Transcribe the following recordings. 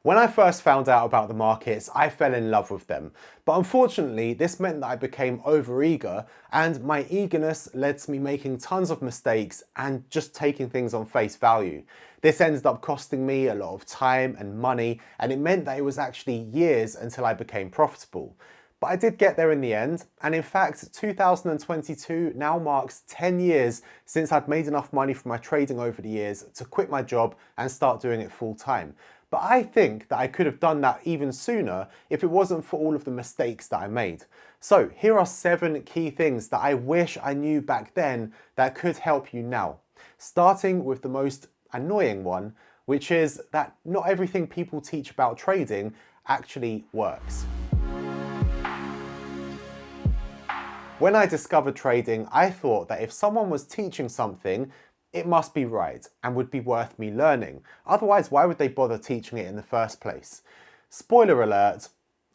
When I first found out about the markets, I fell in love with them. But unfortunately, this meant that I became overeager, and my eagerness led to me making tons of mistakes and just taking things on face value. This ended up costing me a lot of time and money, and it meant that it was actually years until I became profitable. But I did get there in the end, and in fact 2022 now marks 10 years since I'd made enough money from my trading over the years to quit my job and start doing it full time. But I think that I could have done that even sooner if it wasn't for all of the mistakes that I made. So here are 7 key things that I wish I knew back then that could help you now. Starting with the most annoying one, which is that not everything people teach about trading actually works. When I discovered trading, I thought that if someone was teaching something, it must be right and would be worth me learning. Otherwise, why would they bother teaching it in the first place? Spoiler alert,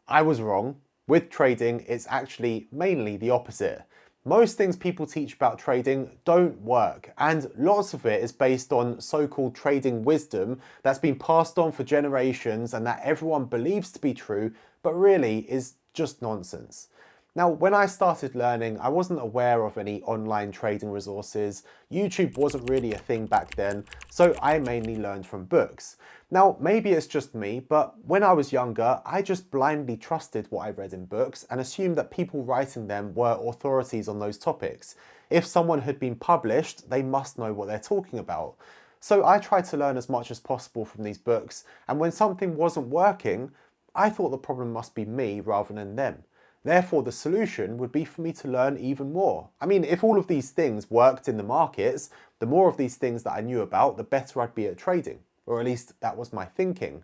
I was wrong. With trading, it's actually mainly the opposite. Most things people teach about trading don't work, and lots of it is based on so-called trading wisdom that's been passed on for generations and that everyone believes to be true, but really is just nonsense. Now, when I started learning, I wasn't aware of any online trading resources. YouTube wasn't really a thing back then, so I mainly learned from books. Now, maybe it's just me, but when I was younger, I just blindly trusted what I read in books and assumed that people writing them were authorities on those topics. If someone had been published, they must know what they're talking about. So I tried to learn as much as possible from these books, and when something wasn't working, I thought the problem must be me rather than them. Therefore, the solution would be for me to learn even more. I mean, if all of these things worked in the markets, the more of these things that I knew about, the better I'd be at trading. Or at least that was my thinking.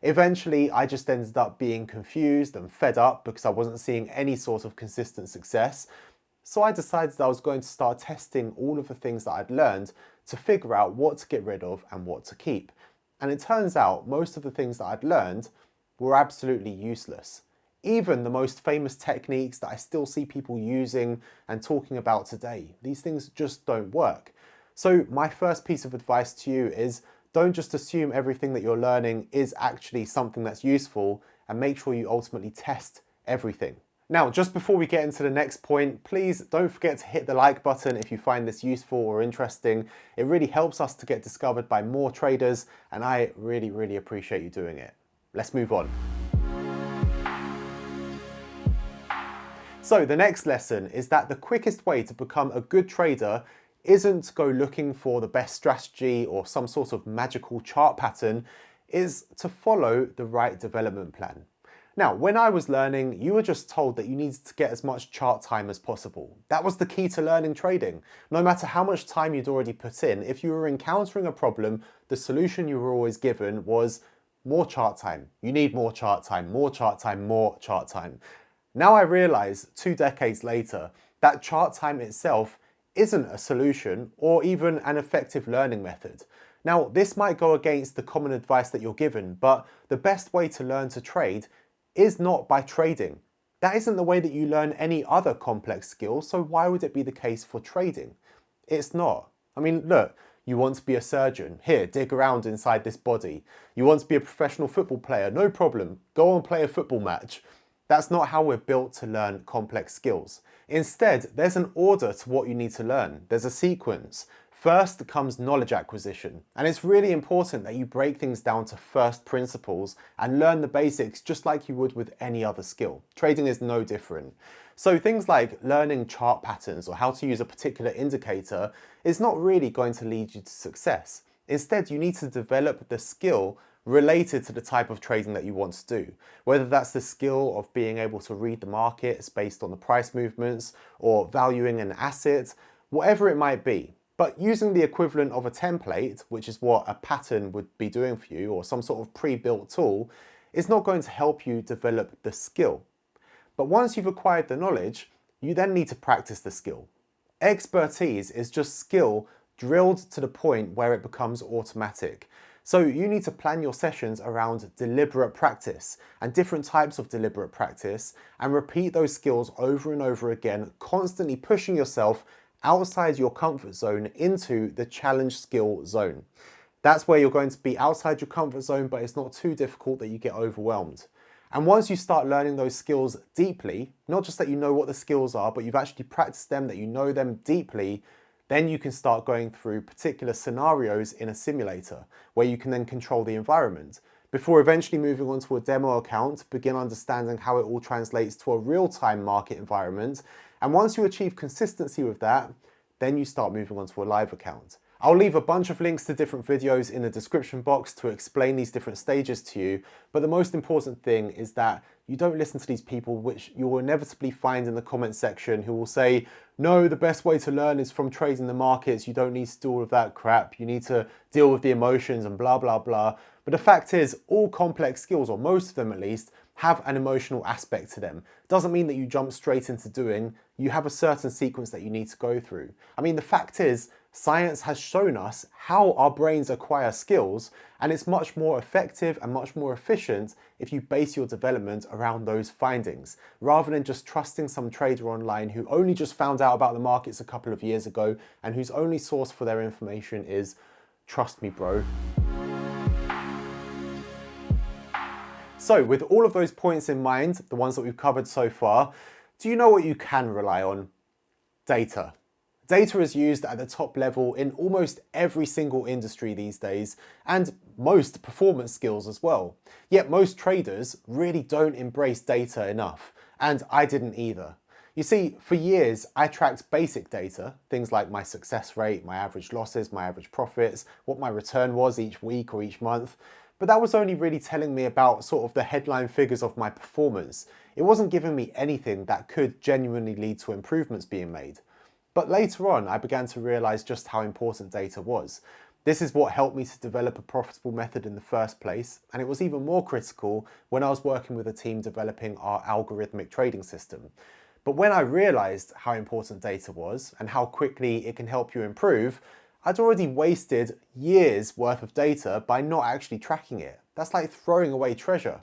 Eventually, I just ended up being confused and fed up because I wasn't seeing any sort of consistent success. So I decided I was going to start testing all of the things that I'd learned to figure out what to get rid of and what to keep. And it turns out most of the things that I'd learned were absolutely useless. Even the most famous techniques that I still see people using and talking about today, these things just don't work. So my first piece of advice to you is don't just assume everything that you're learning is actually something that's useful, and make sure you ultimately test everything. Now, just before we get into the next point, please don't forget to hit the like button if you find this useful or interesting. It really helps us to get discovered by more traders, and I really appreciate you doing it. Let's move on. So the next lesson is that the quickest way to become a good trader isn't to go looking for the best strategy or some sort of magical chart pattern, is to follow the right development plan. Now, when I was learning, you were just told that you needed to get as much chart time as possible. That was the key to learning trading. No matter how much time you'd already put in, if you were encountering a problem, the solution you were always given was more chart time. You need more chart time, more chart time, more chart time. Now I realize 2 decades later that chart time itself isn't a solution or even an effective learning method. Now, this might go against the common advice that you're given, but the best way to learn to trade is not by trading. That isn't the way that you learn any other complex skill, so why would it be the case for trading? It's not. I mean, look, you want to be a surgeon? Here, dig around inside this body. You want to be a professional football player? No problem. Go and play a football match. That's not how we're built to learn complex skills. Instead, there's an order to what you need to learn. There's a sequence. First comes knowledge acquisition, and it's really important that you break things down to first principles and learn the basics just like you would with any other skill. Trading is no different. So things like learning chart patterns or how to use a particular indicator is not really going to lead you to success. Instead, you need to develop the skill related to the type of trading that you want to do. Whether that's the skill of being able to read the markets based on the price movements or valuing an asset, whatever it might be. But using the equivalent of a template, which is what a pattern would be doing for you, or some sort of pre-built tool, is not going to help you develop the skill. But once you've acquired the knowledge, you then need to practice the skill. Expertise is just skill drilled to the point where it becomes automatic. So you need to plan your sessions around deliberate practice and different types of deliberate practice, and repeat those skills over and over again, constantly pushing yourself outside your comfort zone into the challenge skill zone. That's where you're going to be outside your comfort zone, but it's not too difficult that you get overwhelmed. And once you start learning those skills deeply, not just that you know what the skills are, but you've actually practiced them, that you know them deeply, then you can start going through particular scenarios in a simulator where you can then control the environment before eventually moving on to a demo account, begin understanding how it all translates to a real-time market environment. And once you achieve consistency with that, then you start moving on to a live account. I'll leave a bunch of links to different videos in the description box to explain these different stages to you, but the most important thing is that you don't listen to these people which you will inevitably find in the comment section who will say, no, the best way to learn is from trading the markets, you don't need to do all of that crap, you need to deal with the emotions and blah, blah, blah. But the fact is, all complex skills, or most of them at least, have an emotional aspect to them. It doesn't mean that you jump straight into doing, you have a certain sequence that you need to go through. I mean, the fact is, science has shown us how our brains acquire skills, and it's much more effective and much more efficient if you base your development around those findings, rather than just trusting some trader online who only just found out about the markets a couple of years ago and whose only source for their information is, trust me, bro. So with all of those points in mind, the ones that we've covered so far, do you know what you can rely on? Data. Data is used at the top level in almost every single industry these days, and most performance skills as well. Yet most traders really don't embrace data enough, and I didn't either. You see, for years I tracked basic data, things like my success rate, my average losses, my average profits, what my return was each week or each month, but that was only really telling me about sort of the headline figures of my performance. It wasn't giving me anything that could genuinely lead to improvements being made. But later on, I began to realize just how important data was. This is what helped me to develop a profitable method in the first place, and it was even more critical when I was working with a team developing our algorithmic trading system. But when I realized how important data was and how quickly it can help you improve, I'd already wasted years worth of data by not actually tracking it. That's like throwing away treasure.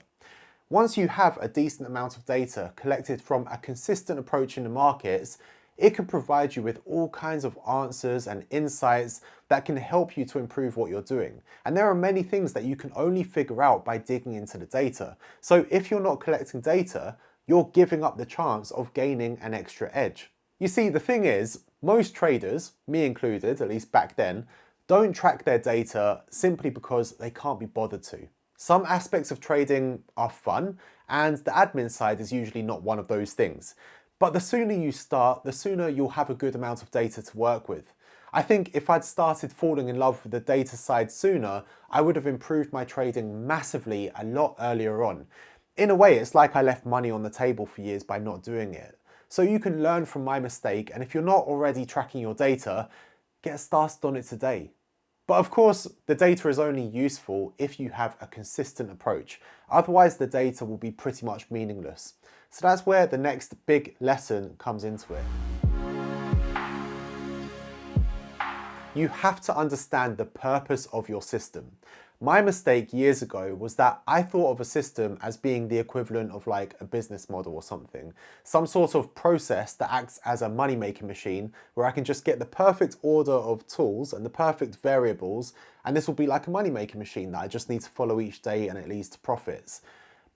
Once you have a decent amount of data collected from a consistent approach in the markets, it can provide you with all kinds of answers and insights that can help you to improve what you're doing. And there are many things that you can only figure out by digging into the data. So if you're not collecting data, you're giving up the chance of gaining an extra edge. You see, the thing is, most traders, me included, at least back then, don't track their data simply because they can't be bothered to. Some aspects of trading are fun, and the admin side is usually not one of those things. But the sooner you start, the sooner you'll have a good amount of data to work with. I think if I'd started falling in love with the data side sooner, I would have improved my trading massively a lot earlier on. In a way, it's like I left money on the table for years by not doing it. So you can learn from my mistake, and if you're not already tracking your data, get started on it today. But of course, the data is only useful if you have a consistent approach. Otherwise, the data will be pretty much meaningless. So that's where the next big lesson comes into it. You have to understand the purpose of your system. My mistake years ago was that I thought of a system as being the equivalent of like a business model or something. Some sort of process that acts as a money-making machine where I can just get the perfect order of tools and the perfect variables, and this will be like a money-making machine that I just need to follow each day and it leads to profits.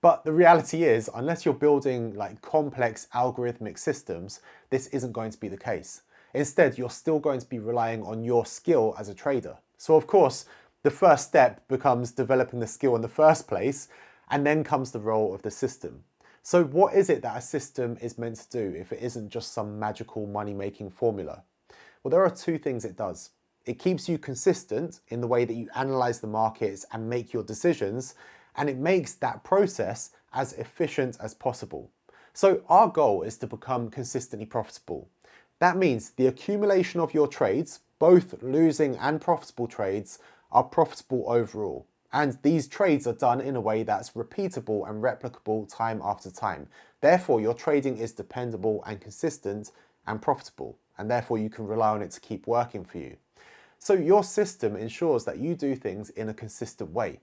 But the reality is, unless you're building like complex algorithmic systems, this isn't going to be the case. Instead, you're still going to be relying on your skill as a trader. So of course, the first step becomes developing the skill in the first place, and then comes the role of the system. So what is it that a system is meant to do if it isn't just some magical money-making formula? Well, there are two things it does. It keeps you consistent in the way that you analyze the markets and make your decisions, and it makes that process as efficient as possible. So our goal is to become consistently profitable. That means the accumulation of your trades, both losing and profitable trades, are profitable overall. And these trades are done in a way that's repeatable and replicable time after time. Therefore, your trading is dependable and consistent and profitable, and therefore you can rely on it to keep working for you. So your system ensures that you do things in a consistent way.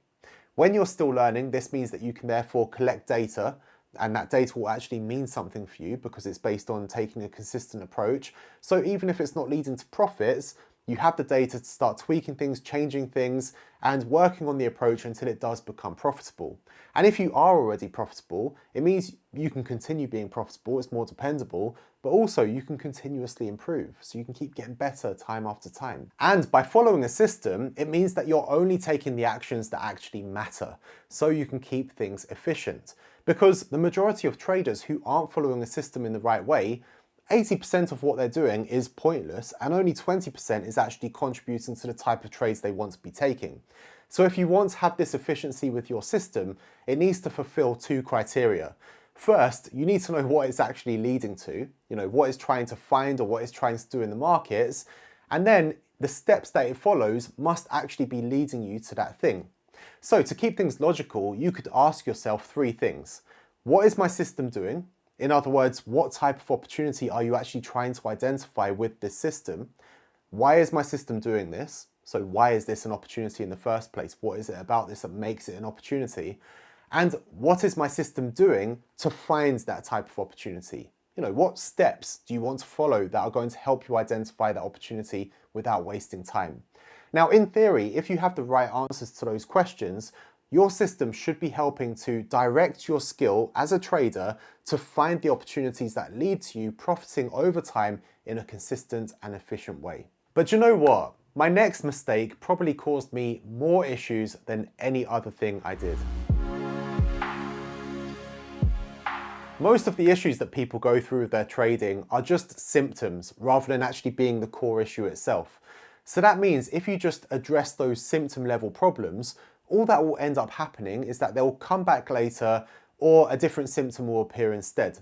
When you're still learning, this means that you can therefore collect data, and that data will actually mean something for you because it's based on taking a consistent approach. So even if it's not leading to profits, You have the data to start tweaking things, changing things, and working on the approach until it does become profitable. And if you are already profitable, it means you can continue being profitable, it's more dependable, but also you can continuously improve. So you can keep getting better time after time. And by following a system, it means that you're only taking the actions that actually matter, so you can keep things efficient. Because the majority of traders who aren't following a system in the right way, 80% of what they're doing is pointless and only 20% is actually contributing to the type of trades they want to be taking. So if you want to have this efficiency with your system, it needs to fulfill two criteria. First, you need to know what it's actually leading to, what it's trying to find or what it's trying to do in the markets, and then the steps that it follows must actually be leading you to that thing. So to keep things logical, you could ask yourself three things. What is my system doing? In other words, what type of opportunity are you actually trying to identify with this system? Why is my system doing this? So why is this an opportunity in the first place? What is it about this that makes it an opportunity? And what is my system doing to find that type of opportunity? What steps do you want to follow that are going to help you identify that opportunity without wasting time? Now, in theory, if you have the right answers to those questions, your system should be helping to direct your skill as a trader to find the opportunities that lead to you profiting over time in a consistent and efficient way. But you know what? My next mistake probably caused me more issues than any other thing I did. Most of the issues that people go through with their trading are just symptoms rather than actually being the core issue itself. So that means if you just address those symptom level problems, all that will end up happening is that they'll come back later or a different symptom will appear instead.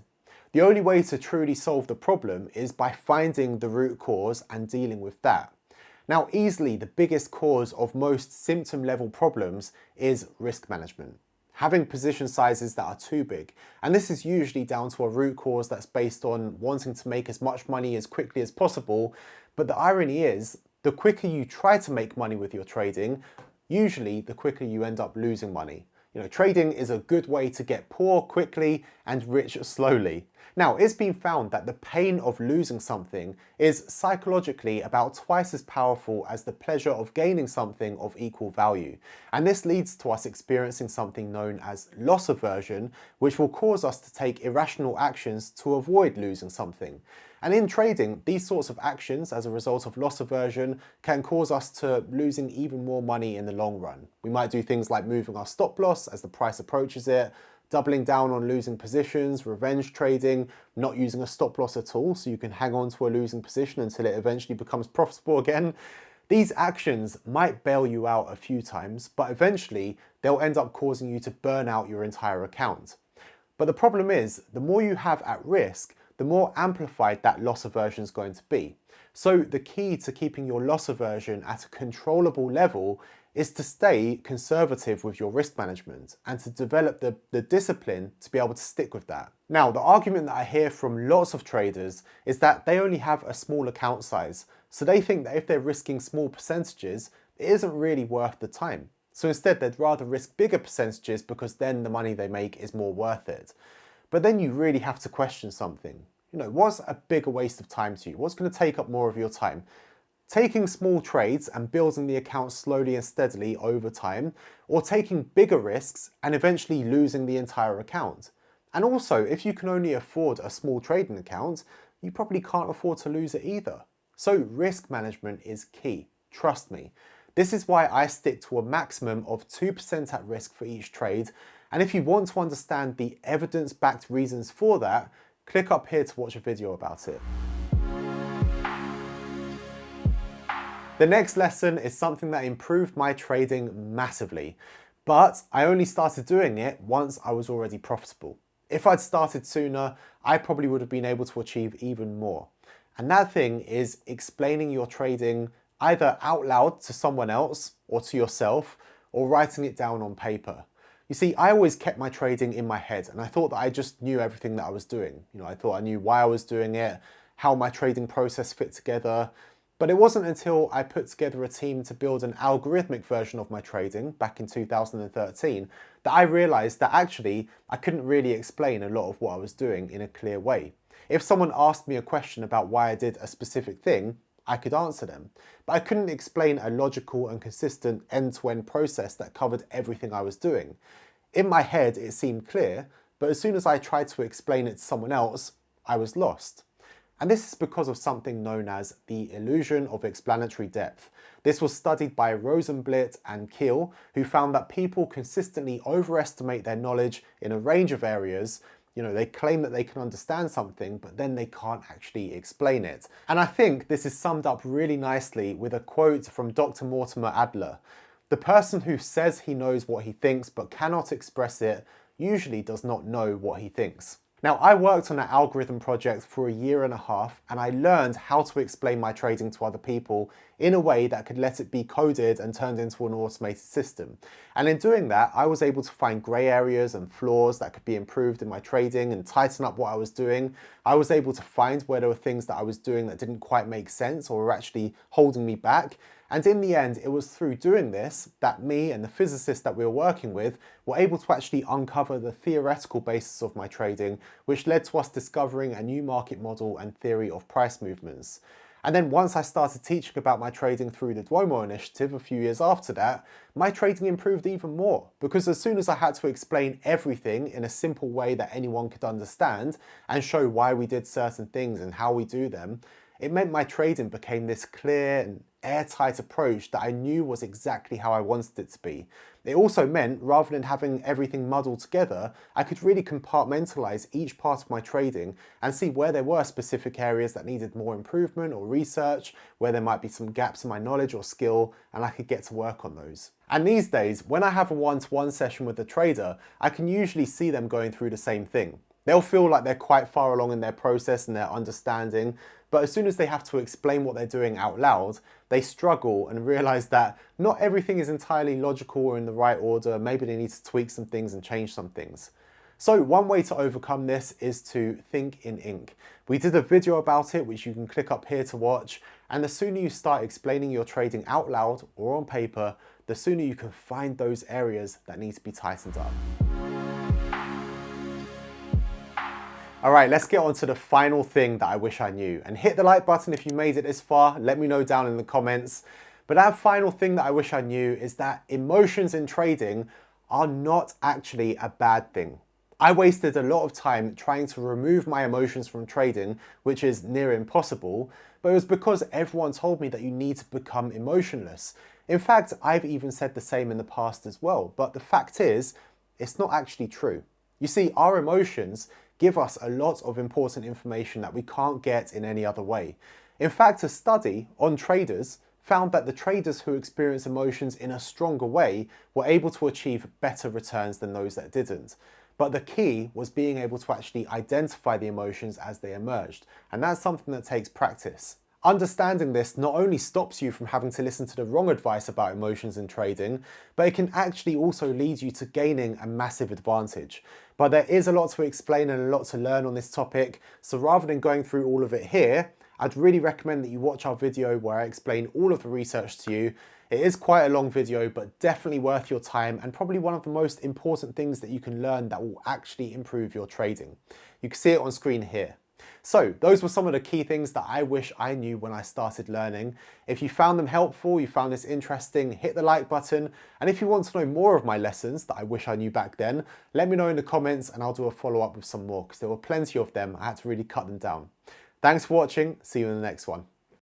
The only way to truly solve the problem is by finding the root cause and dealing with that. Now, easily the biggest cause of most symptom level problems is risk management. Having position sizes that are too big. And this is usually down to a root cause that's based on wanting to make as much money as quickly as possible. But the irony is, the quicker you try to make money with your trading, usually the quicker you end up losing money. Trading is a good way to get poor quickly and rich slowly. Now, it's been found that the pain of losing something is psychologically about twice as powerful as the pleasure of gaining something of equal value. And this leads to us experiencing something known as loss aversion, which will cause us to take irrational actions to avoid losing something. And in trading, these sorts of actions as a result of loss aversion can cause us to losing even more money in the long run. We might do things like moving our stop loss as the price approaches it, doubling down on losing positions, revenge trading, not using a stop loss at all so you can hang on to a losing position until it eventually becomes profitable again. These actions might bail you out a few times, but eventually they'll end up causing you to burn out your entire account. But the problem is, the more you have at risk, the more amplified that loss aversion is going to be. So the key to keeping your loss aversion at a controllable level is to stay conservative with your risk management and to develop the discipline to be able to stick with that. Now, the argument that I hear from lots of traders is that they only have a small account size. So they think that if they're risking small percentages, it isn't really worth the time. So instead, they'd rather risk bigger percentages because then the money they make is more worth it. But then you really have to question something. What's a bigger waste of time to you? What's going to take up more of your time? Taking small trades and building the account slowly and steadily over time, or taking bigger risks and eventually losing the entire account? And also, if you can only afford a small trading account, you probably can't afford to lose it either. So risk management is key, trust me. This is why I stick to a maximum of 2% at risk for each trade. And if you want to understand the evidence-backed reasons for that, click up here to watch a video about it. The next lesson is something that improved my trading massively, but I only started doing it once I was already profitable. If I'd started sooner, I probably would have been able to achieve even more. And that thing is explaining your trading either out loud to someone else or to yourself, or writing it down on paper. You see, I always kept my trading in my head and I thought that I just knew everything that I was doing. I thought I knew why I was doing it, how my trading process fit together. But it wasn't until I put together a team to build an algorithmic version of my trading back in 2013 that I realized that actually I couldn't really explain a lot of what I was doing in a clear way. If someone asked me a question about why I did a specific thing, I could answer them. But I couldn't explain a logical and consistent end-to-end process that covered everything I was doing. In my head, it seemed clear, but as soon as I tried to explain it to someone else, I was lost. And this is because of something known as the illusion of explanatory depth. This was studied by Rosenblit and Keel, who found that people consistently overestimate their knowledge in a range of areas. They claim that they can understand something, but then they can't actually explain it. And I think this is summed up really nicely with a quote from Dr. Mortimer Adler. The person who says he knows what he thinks but cannot express it usually does not know what he thinks. Now, I worked on an algorithm project for a year and a half, and I learned how to explain my trading to other people in a way that could let it be coded and turned into an automated system. And in doing that, I was able to find grey areas and flaws that could be improved in my trading and tighten up what I was doing. I was able to find where there were things that I was doing that didn't quite make sense or were actually holding me back. And in the end, it was through doing this that me and the physicists that we were working with were able to actually uncover the theoretical basis of my trading, which led to us discovering a new market model and theory of price movements. And then once I started teaching about my trading through the Duomo initiative a few years after that, my trading improved even more, because as soon as I had to explain everything in a simple way that anyone could understand and show why we did certain things and how we do them, it meant my trading became this clear and airtight approach that I knew was exactly how I wanted it to be. It also meant, rather than having everything muddled together, I could really compartmentalize each part of my trading and see where there were specific areas that needed more improvement or research, where there might be some gaps in my knowledge or skill, and I could get to work on those. And these days, when I have a one-to-one session with a trader, I can usually see them going through the same thing. They'll feel like they're quite far along in their process and their understanding, but as soon as they have to explain what they're doing out loud, they struggle and realize that not everything is entirely logical or in the right order. Maybe they need to tweak some things and change some things. So one way to overcome this is to think in ink. We did a video about it, which you can click up here to watch. And the sooner you start explaining your trading out loud or on paper, the sooner you can find those areas that need to be tightened up. All right, let's get on to the final thing that I wish I knew. And hit the like button if you made it this far. Let me know down in the comments. But that final thing that I wish I knew is that emotions in trading are not actually a bad thing. I wasted a lot of time trying to remove my emotions from trading, which is near impossible, but it was because everyone told me that you need to become emotionless. In fact, I've even said the same in the past as well, but the fact is, it's not actually true. You see, our emotions give us a lot of important information that we can't get in any other way. In fact, a study on traders found that the traders who experience emotions in a stronger way were able to achieve better returns than those that didn't. But the key was being able to actually identify the emotions as they emerged, and that's something that takes practice. Understanding this not only stops you from having to listen to the wrong advice about emotions in trading, but it can actually also lead you to gaining a massive advantage. But there is a lot to explain and a lot to learn on this topic, so rather than going through all of it here, I'd really recommend that you watch our video where I explain all of the research to you. It is quite a long video, but definitely worth your time and probably one of the most important things that you can learn that will actually improve your trading. You can see it on screen here. So those were some of the key things that I wish I knew when I started learning. If you found them helpful, you found this interesting, hit the like button. And if you want to know more of my lessons that I wish I knew back then, let me know in the comments and I'll do a follow-up with some more because there were plenty of them. I had to really cut them down. Thanks for watching. See you in the next one.